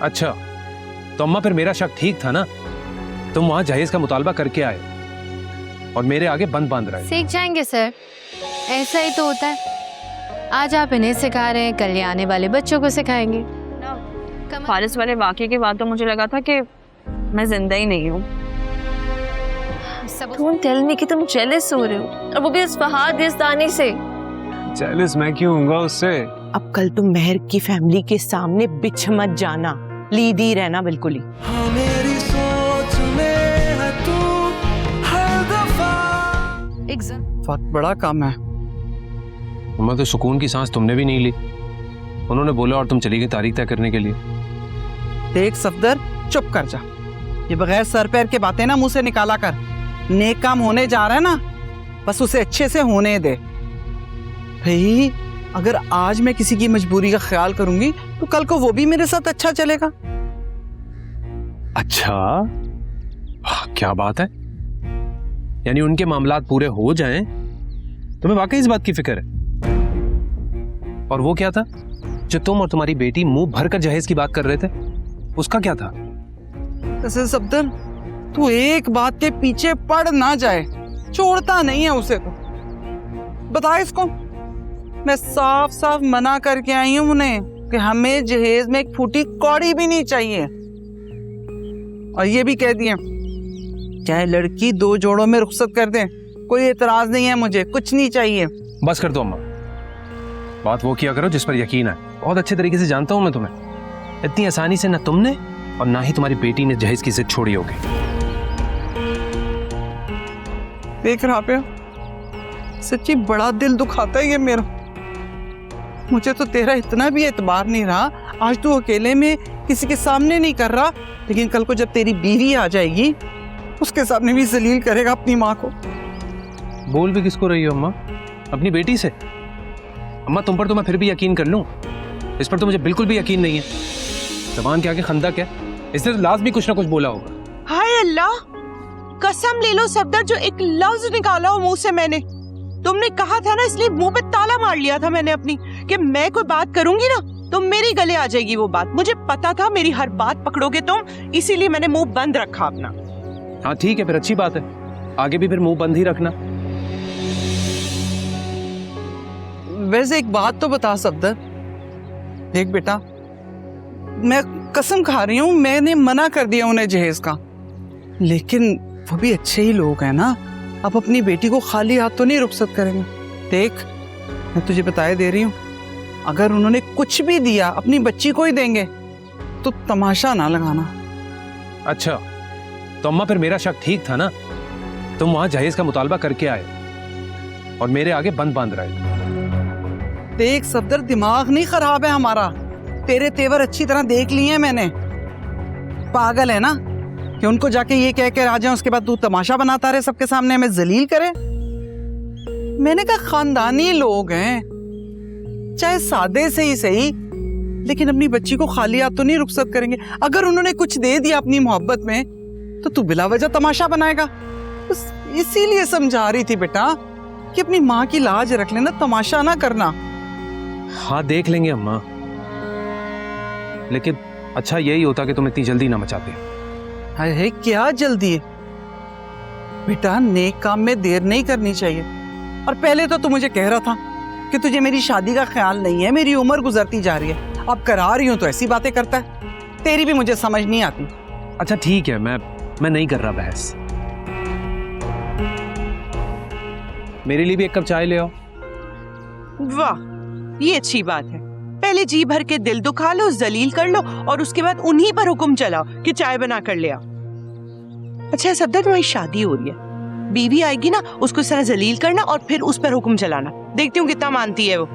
अच्छा, तो अम्मा फिर मेरा शक ठीक था ना? तुम वहां जहेज का मुतालबा करके आए और मेरे आगे बंद बांध रहे। सीख जाएंगे सर, ऐसा ही तो होता है। आज आप इन्हें सिखा रहे हैं, कल ये आने वाले बच्चों को सिखाएंगे। फारिस वाले वाकये के बाद तो मुझे लगा था कि मैं जिंदा ही नहीं हूँ। Don't tell me कि तुम जेलस हो रहे हो, और वो भी इस फहाद याज़दानी से। जेलस मैं क्यों होऊंगा उससे? अब कल तुम मेहर की फैमिली के सामने बिछ मत जाना, लीड ही रहना बिल्कुल ही। मेरी सोच में है तू हर दफा। बहुत बड़ा काम है। अम्मा तो सुकून की सांस तुमने भी नहीं ली। उन्होंने बोला और तुम चली गई तारीख तय करने के लिए। देख सफदर, चुप कर जा। ये बगैर सर पैर के बातें ना मुंह से निकाला कर। नेक काम होने जा रहा है ना, बस उसे अच्छे से होने दे। भाई अगर आज मैं किसी की मजबूरी का ख्याल करूंगी तो कल को वो भी मेरे साथ अच्छा चलेगा। अच्छा, क्या बात है? यानी उनके मामलात पूरे हो जाएं, तुम्हें वाकई इस बात की फिक्र है? और वो क्या था जो तुम और तुम्हारी बेटी मुंह भरकर जहेज की बात कर रहे थे, उसका क्या था? ऐसे सफदर, तू एक बात के पीछे पड़ ना जाए, छोड़ता नहीं है उसे। तो बता इसको, मैं साफ साफ मना करके आई हूं उन्हें कि हमें जहेज में एक फूटी कौड़ी भी नहीं चाहिए। और ये भी कह दिए चाहे लड़की 2 जोड़ों में रुखसत कर दें, कोई एतराज नहीं है, मुझे कुछ नहीं चाहिए। बस कर दो अम्मा, बात वो किया करो जिस पर यकीन है। बहुत अच्छे तरीके से जानता हूं मैं तुम्हें। इतनी आसानी से ना तुमने और ना ही तुम्हारी बेटी ने जहेज की जिद छोड़ी होगी। देख रहा पे, सच्ची बड़ा दिल दुखाता है ये मेरा। मुझे तो तेरा इतना भी एतबार नहीं रहा। आज तू अकेले में किसी के सामने नहीं कर रहा, लेकिन कल को जब तेरी बीवी आ जाएगी उसके सामने भी जलील करेगा अपनी माँ को। बोल भी किसको रही हो अम्मा? अपनी बेटी से। अम्मा तुम पर तो मैं फिर भी यकीन कर लूं, इस पर तो मुझे बिल्कुल भी यकीन नहीं है। जबान के आगे खंदक है, इसने तो लास्ट भी कुछ ना कुछ बोला होगा। हाय अल्लाह, कसम ले लो सफदर, जो एक लफ्ज निकाला हो मुंह से मैंने। तुमने कहा था ना, इसलिए मुंह पे ताला मार लिया था मैंने अपनी, कि मैं कोई बात करूंगी ना तो मेरी गले आ जाएगी वो बात। मुझे पता था मेरी हर बात पकड़ोगे तुम, इसीलिए मैंने मुंह बंद रखा अपना। हाँ ठीक है, फिर अच्छी बात है, आगे भी फिर मुंह बंद ही रखना। वैसे एक बात तो बता सफदर, देख बेटा, मैं कसम खा रही हूँ, मैंने मना कर दिया उन्हें जहेज का, लेकिन वो भी अच्छे ही लोग हैं ना। अब अपनी बेटी को खाली हाथ तो नहीं रुखसत करेंगे। देख मैं तुझे बताए दे रही हूँ, अगर उन्होंने कुछ भी दिया अपनी बच्ची को ही देंगे, तो तमाशा ना लगाना। अच्छा, तो अम्मा फिर मेरा शक ठीक था ना? तुम वहां जहेज का मुतालबा करके आए और मेरे आगे बंद बांध रहे। देख सफदर, दिमाग नहीं खराब है हमारा, तेरे तेवर अच्छी तरह देख लिए हैं मैंने। पागल है ना कि उनको जाके ये कह के आ जाए, उसके बाद तू तमाशा बनाता रहे सबके सामने, हमें जलील करे। मैंने कहा खानदानी लोग हैं, चाहे सादे से ही सही, लेकिन अपनी बच्ची को खाली हाथ तो नहीं रुखसत करेंगे। अगर उन्होंने कुछ दे दिया अपनी मोहब्बत में तो तू बिला वजह तमाशा बनाएगा। बस इसीलिए समझा रही थी बेटा कि अपनी माँ की लाज रख लेना, तमाशा ना करना। हाँ देख लेंगे अम्मा, लेकिन अच्छा यही होता कि तुम इतनी जल्दी ना मचाते। हाय है, क्या जल्दी है बेटा, नेक काम में देर नहीं करनी चाहिए। और पहले तो तू मुझे कह रहा था कि तुझे मेरी शादी का ख्याल नहीं है, मेरी उम्र गुजरती जा रही है। अब करा रही हूं तो ऐसी बातें करता है, तेरी भी मुझे समझ नहीं आती। अच्छा ठीक है, मैं नहीं कर रहा बहस। मेरे लिए भी एक कप चाय ले आओ। वाह, ये अच्छी बात है। पहले जी भर के दिल दुखा लो, जलील कर लो, और उसके बाद उन्हीं पर हुक्म चलाओ कि चाय बना कर ले आओ। अच्छा सफदर, तुम्हारी शादी हो रही है, बीवी आएगी ना, उसको इस तरह जलील करना और फिर उस पर हुक्म चलाना। देखती हूँ कितना मानती है वो।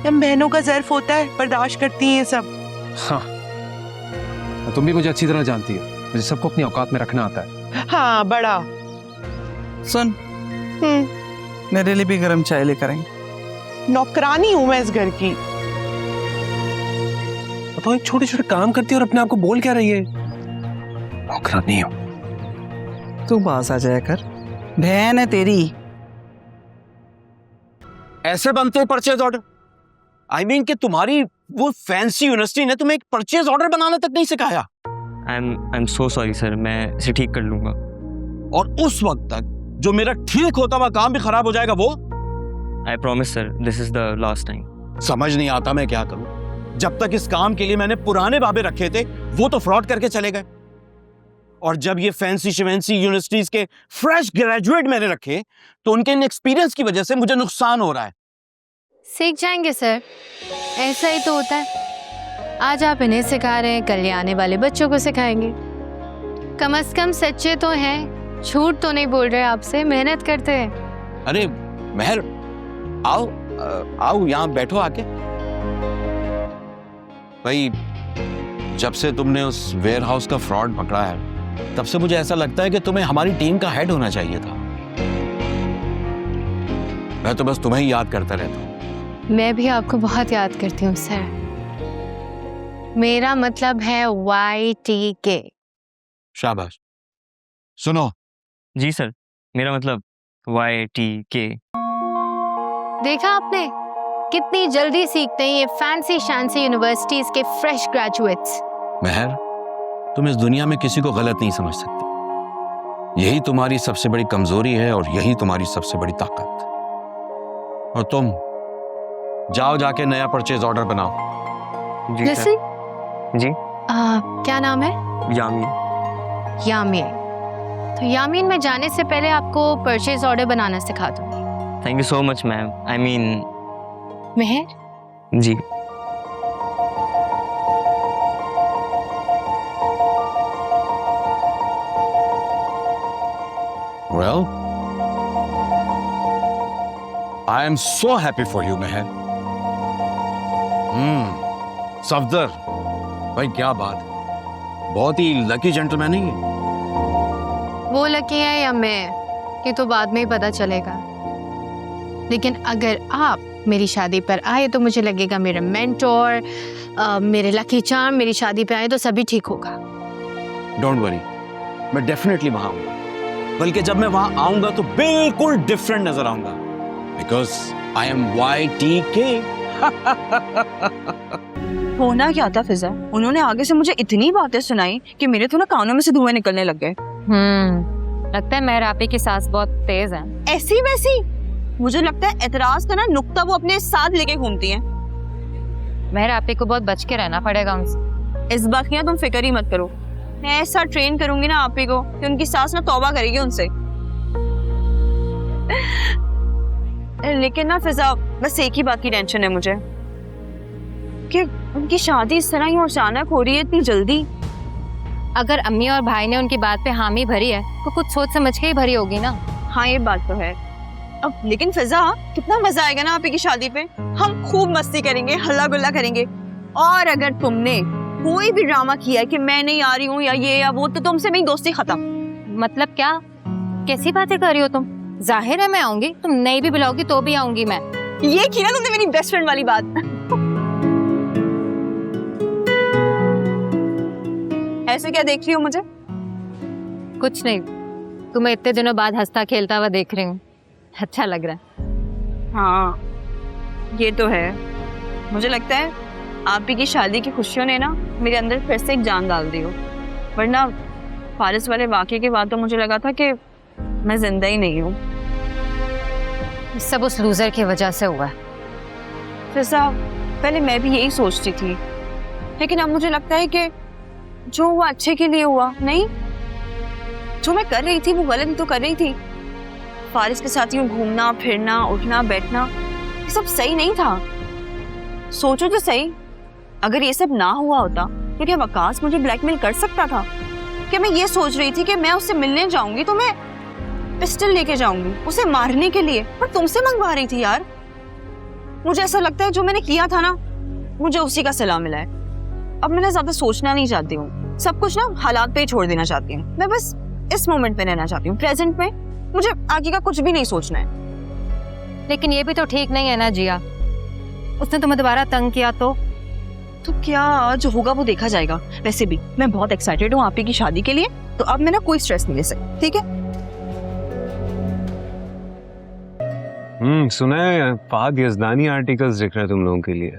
हम बहनों का ज़र्फ होता है, बर्दाश्त करती हैं सब। हाँ, तुम भी मुझे अच्छी तरह जानती हो, मुझे सबको अपनी औकात में रखना आता है। हाँ बड़ा। सुन, मेरे लिए भी गर्म चाय लेकर आएंगे। नौकरानी हूँ मैं इस घर की। तो एक छोटे छोटे काम करती है और अपने आप को बोल क्या रही है? नौकरानी हो। तू पास आ जाया कर, बहन है तेरी। ऐसे बनते हैं परचेज ऑर्डर? आई मीन कि तुम्हारी वो फैंसी यूनिवर्सिटी ने तुम्हें एक परचेज ऑर्डर बनाना तक नहीं सिखाया। I am so sorry sir, मैं इसे ठीक कर लूंगा। और उस वक्त तक जो मेरा ठीक होता हुआ काम भी खराब हो जाएगा वो। I promise sir, this is the last time. समझ नहीं आता मैं क्या करूं। जब तक इस काम के लिए मैंने पुराने बाबे रखे थे वो तो फ्रॉड करके चले गए, और जब ये फैंसी शिवेंसी यूनिवर्सिटीज के फ्रेश ग्रेजुएट मैंने रखे तो उनके इनएक्सपीरियंस की वजह से मुझे नुकसान हो रहा है। सीख जाएंगे सर, ऐसा ही तो होता है। आज आप इन्हें सिखा रहे हैं, कल ये आने वाले बच्चों को सिखाएंगे। कम से कम सच्चे तो हैं, झूठ तो नहीं बोल रहे आपसे, मेहनत करते हैं। अरे महर, आओ आओ यहाँ बैठो आके। भाई, जब से तुमने उस वेयर हाउस का फ्रॉड पकड़ा है तब से मुझे ऐसा लगता है कि तुम्हें हमारी टीम का हेड होना चाहिए था। मैं तो बस तुम्हें ही याद करता रहता हूँ। मैं भी आपको बहुत याद करती हूँ सर। मेरा मतलब है YTK। शाबाश। सुनो, जी सर, मेरा मतलब YTK। देखा आपने, कितनी जल्दी सीखते हैं ये फैंसी शैंसी यूनिवर्सिटीज के फ्रेश ग्रेजुएट्स। महर, तुम इस दुनिया में किसी को गलत नहीं समझ सकती। यही तुम्हारी सबसे बड़ी कमजोरी है और यही तुम्हारी सबसे बड़ी ताकत। और तुम जाओ जाके नया परचेज ऑर्डर बनाओ। जी जैसे सर। जी, क्या नाम है? यामीन। यामीन। तो यामीन, में जाने से पहले आपको परचेज ऑर्डर बनाना सिखा दूंगी। Thank you so much ma'am. I mean Mehar, ji. Well, I am so happy for you, Mehar. Safdar भाई, क्या बात, बहुत ही लकी जेंटलमैन है ये। वो लकी है या मैं, ये तो बाद में ही पता चलेगा। लेकिन अगर आप मेरी शादी पर आए तो मुझे लगेगा मेरे मेंटोर, मेरे लकी चार्म मेरी शादी पे आए तो सभी ठीक होगा। डोंट वरी, मैं डेफिनेटली वहां आऊंगा। बल्कि जब मैं वहां आऊंगा तो बिल्कुल डिफरेंट नजर आऊंगा, बिकॉज आई एम YTK। होना क्या था फिजा, उन्होंने आगे से मुझे इतनी बातें सुनाई कि मेरे तो ना कानों में से धुएं निकलने लग गए। लगता है मेहर आपी की सास बहुत तेज है। ऐसी वैसी, मुझे लगता है एतराज का ना नुक्ता वो अपने साथ लेके घूमती हैं। मेहर आपी को बहुत बच के रहना पड़ेगा उनसे। इस बात की ना तुम फिक्र ही मत करो, मैं ऐसा ट्रेन करूंगी ना आपी को कि उनकी सास ना तौबा करेगी उनसे। लेकिन ना फिजा, बस एक ही बात की टेंशन है मुझे कि उनकी शादी इस तरह ही अचानक हो रही है इतनी जल्दी। अगर अम्मी और भाई ने उनकी बात पे हामी भरी है तो कुछ सोच समझ के ही भरी होगी ना। हाँ, ये बात तो है। अब लेकिन फिजा, कितना मजा आएगा ना आपी की शादी पे। हम खूब मस्ती करेंगे, हल्ला गुल्ला करेंगे। और अगर तुमने कोई भी ड्रामा किया है कि मैं नहीं आ रही हूँ या ये या वो, तो तुमसे मेरी दोस्ती खत्म। मतलब क्या, कैसी बातें कर रही हो तुम? जाहिर है मैं आऊंगी, तुम नहीं भी बुलाओगी तो भी आऊंगी मैं। ये की ना तुमने मेरी बेस्ट फ्रेंड वाली बात। ऐसे क्या देख रही हो मुझे? कुछ नहीं, तुम्हें इतने दिनों बाद हंसता खेलता हुआ देख रही हूँ, अच्छा लग रहा है। हाँ, ये तो है। मुझे लगता है आप ही की शादी की खुशियों ने ना मेरे अंदर फिर से एक जान डाल दी हो, वरना फारिस वाले वाकये के बाद तो मुझे लगा था कि मैं जिंदा ही नहीं हूँ। सब उस लूजर की वजह से हुआ है। फिर साहब, पहले मैं भी यही सोचती थी, लेकिन अब मुझे लगता है कि जो हुआ अच्छे के लिए हुआ। नहीं, जो मैं कर रही थी वो गलत तो कर रही थी। फारिस के साथ यूं घूमना फिरना, उठना बैठना, ये सब सही नहीं था। सोचो तो सही, अगर ये सब ना हुआ होता तो क्या वकास मुझे ब्लैकमेल कर सकता था? क्या मैं ये सोच रही थी कि मैं उससे मिलने जाऊंगी तो मैं पिस्टल लेके जाऊंगी उसे मारने के लिए, पर तुमसे मंगवा रही थी यार। मुझे ऐसा लगता है जो मैंने किया था ना, मुझे उसी का सिला मिला है। अब मैं ज्यादा सोचना नहीं चाहती हूँ, सब कुछ ना हालात पे ही छोड़ देना चाहती हूँ। मैं बस इस मोमेंट पे रहना चाहती हूँ, प्रेजेंट में। मुझे आगे का कुछ भी नहीं सोचना है। लेकिन ये भी तो ठीक नहीं है ना जिया, उसने तुम्हें दोबारा तंग किया तो क्या जो होगा वो देखा जाएगा। वैसे भी मैं बहुत एक्साइटेड हूँ आप ही की शादी के लिए, तो अब मैं ना कोई स्ट्रेस नहीं ले सकती, ठीक है? सुना है फहद यज़दानी आर्टिकल्स लिख रहे हैं तुम लोगों के लिए।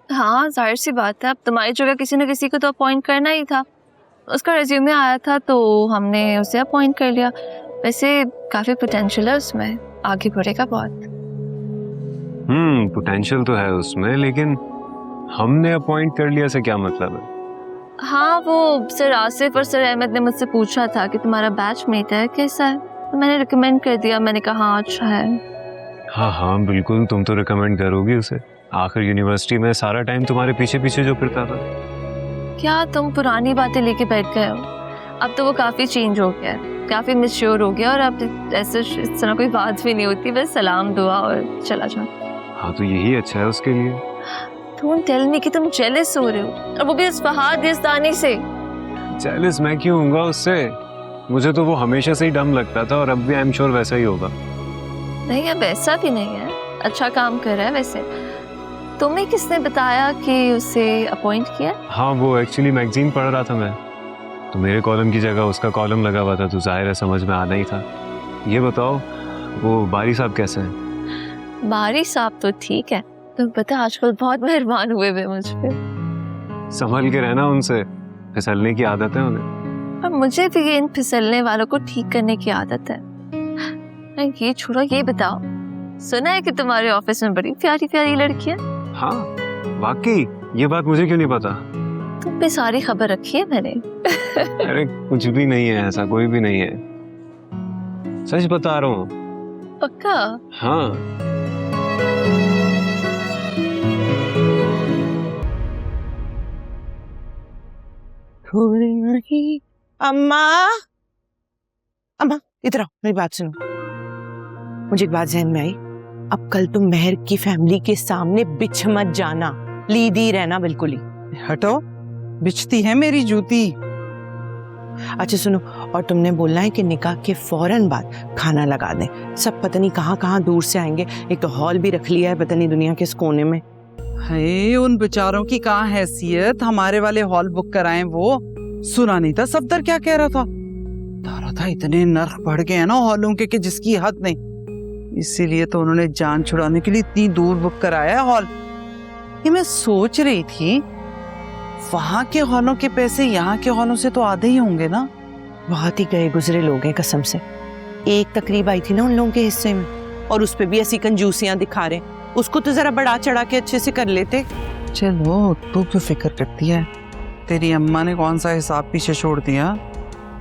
हाँ जाहिर सी बात है, अब तुम्हारी जगह किसी न किसी को तो अपॉइंट करना ही था। उसका रिज्यूमे आया था तो हमने उसे अपॉइंट कर लिया। वैसे काफी पोटेंशियल है उसमें, आगे बढ़ेगा बहुत। पोटेंशियल तो है उसमें, लेकिन हमने अपॉइंट कर लिया से क्या मतलब है? हाँ वो सर आसिफ और सर अहमद ने मुझसे पूछा था कि तुम्हारा बैचमेट है कैसा है, तो मैंने रिकमेंड कर दिया। मैंने कहा हाँ अच्छा है। हाँ बिल्कुल, तुम तो रिकमेंड करोगी उसे। आखिर यूनिवर्सिटी में सारा टाइम तुम्हारे पीछे पीछे जो फिरता था। क्या तुम पुरानी बातें लेके बैठ गए हो? अब तो वो काफी चेंज हो गया है, काफी मैच्योर हो गया, और अब ऐसे इस तरह कोई बात भी नहीं होती, बस सलाम दुआ और चला जाओ। हाँ तो यही अच्छा है उसके लिए। तुम टेल मी कि तुम जेलस हो रहे हो, और वो भी इस फहाद यज़दानी से। जेलस मैं क्यों होऊंगा उससे? मुझे तो वो हमेशा से ही डम लगता था, और अब भी आई एम श्योर वैसा ही होगा। नहीं अब ऐसा भी नहीं है, अच्छा काम कर रहा है। वैसे तुम्हें किसने बताया कि उसे अपॉइंट किया? हाँ वो एक्चुअली मैगजीन पढ़ रहा था मैं, तो मेरे कॉलम की जगह उसका कॉलम लगा हुआ था, तो जाहिर है समझ में आना ही था। ये बताओ वो बारी साहब कैसे हैं? बारी साहब तो ठीक है, तुम पता आजकल बहुत मेहरबान हुए वे मुझ पे। संभल के रहना उनसे, फिसलने की आदत है उन्हें। और मुझे भी इन फिसलने वालों को ठीक करने की आदत है। ये छोड़ो, ये बताओ, सुना है कि तुम्हारे ऑफिस में बड़ी प्यारी प्यारी लड़की है? हाँ वाकई, ये बात मुझे क्यों नहीं पता? तुम पे सारी खबर रखी है मैंने। अरे कुछ भी नहीं है, ऐसा कोई भी नहीं है, सच बता रहा हूँ। पक्का? हाँ अम्मा, अम्मा इधर आओ, मेरी बात सुनो। मुझे एक बात जहन में आई, अब कल तुम मेहर की फैमिली के सामने बिछ मत जाना, लीदी रहना बिल्कुल ही। हटो, बिछती है मेरी जूती। अच्छा सुनो, और तुमने बोलना है कि निकाह के फौरन बाद खाना लगा दें। सब पता नहीं कहाँ कहाँ दूर से आएंगे, एक तो हॉल भी रख लिया है पता नहीं दुनिया के इस कोने में। है उन बेचारों की कहाँ हैसियत, हमारे वाले हॉल बुक कराएं। वो सुना नहीं था सफदर क्या कह रहा था? तारा था इतने नर्क बढ़ गए हैं ना हॉलों के कि जिसकी हद नहीं, इसीलिए तो उन्होंने जान छुड़ाने के लिए इतनी दूर बुक कराया है हॉल। ये मैं सोच रही थी वहां के हॉलों के पैसे यहाँ के हॉलों से तो आधे ही होंगे ना। बहुत ही गए गुजरे लोग हैं कसम से। एक तकरीब आई थी ना उन लोगों के हिस्से में, और उस पे भी ऐसी कंजूसियां दिखा रहे, उसको तो जरा बढ़ा चढ़ा के अच्छे से कर लेते। चलो तू क्यों फिक्र करती है, तेरी अम्मा ने कौन सा हिसाब पीछे छोड़ दिया।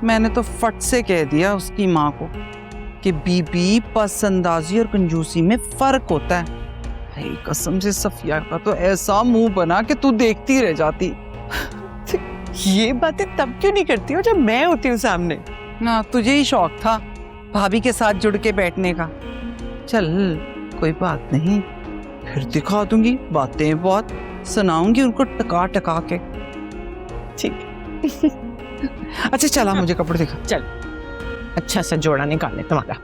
मैंने तो फट से कह दिया उसकी माँ को कि बीबी पसंदाजी और कंजूसी में फर्क होता है। भाई कसम से सफिया का तो ऐसा मुंह बना कि तू देखती रह जाती। ये बातें तब क्यों नहीं करती हो जब मैं होती हूँ सामने? ना तुझे ही शौक था भाभी के साथ जुड़ के बैठने का। चल कोई बात नहीं, फिर दिखा दूंगी बातें, बहुत सुनाऊंगी उनको टका टका के। ठीक अच्छा चला मुझे कपड़े दिखा। चल, अच्छा सा जोड़ा निकाले तुम्हारा।